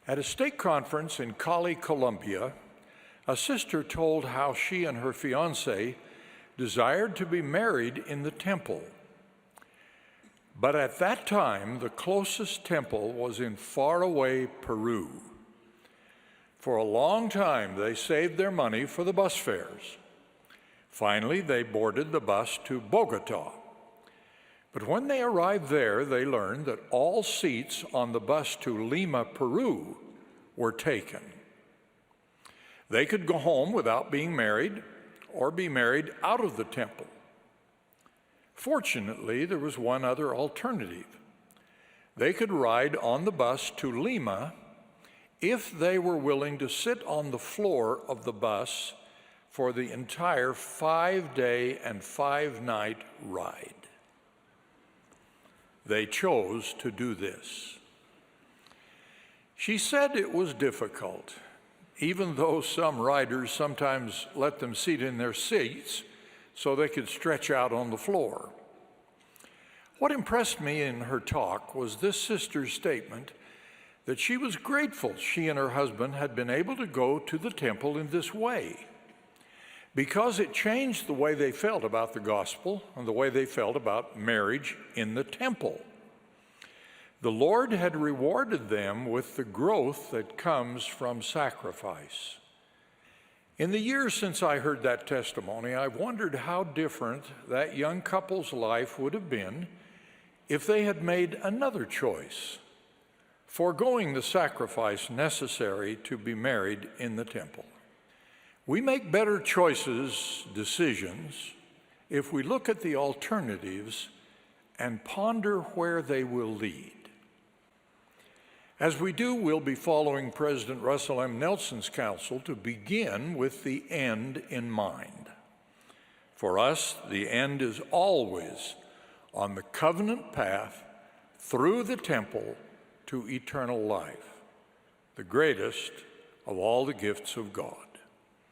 At a stake conference in Cali, Colombia, a sister told how she and her fiancé desired to be married in the temple. But at that time, the closest temple was in faraway Peru. For a long time, they saved their money for the bus fares. Finally, they boarded the bus to Bogota. But when they arrived there, they learned that all seats on the bus to Lima, Peru, were taken. They could go home without being married or be married out of the temple. Fortunately, there was one other alternative. They could ride on the bus to Lima if they were willing to sit on the floor of the bus for the entire 5-day and 5-night ride. They chose to do this. She said it was difficult, even though some riders sometimes let them sit in their seats so they could stretch out on the floor. What impressed me in her talk was this sister's statement that she was grateful she and her husband had been able to go to the temple in this way, because it changed the way they felt about the gospel and the way they felt about marriage in the temple. The Lord had rewarded them with the growth that comes from sacrifice. In the years since I heard that testimony, I've wondered how different that young couple's life would have been if they had made another choice, foregoing the sacrifice necessary to be married in the temple. We make better decisions, if we look at the alternatives and ponder where they will lead. As we do, we'll be following President Russell M. Nelson's counsel to begin with the end in mind. For us, the end is always on the covenant path through the temple to eternal life, the greatest of all the gifts of God.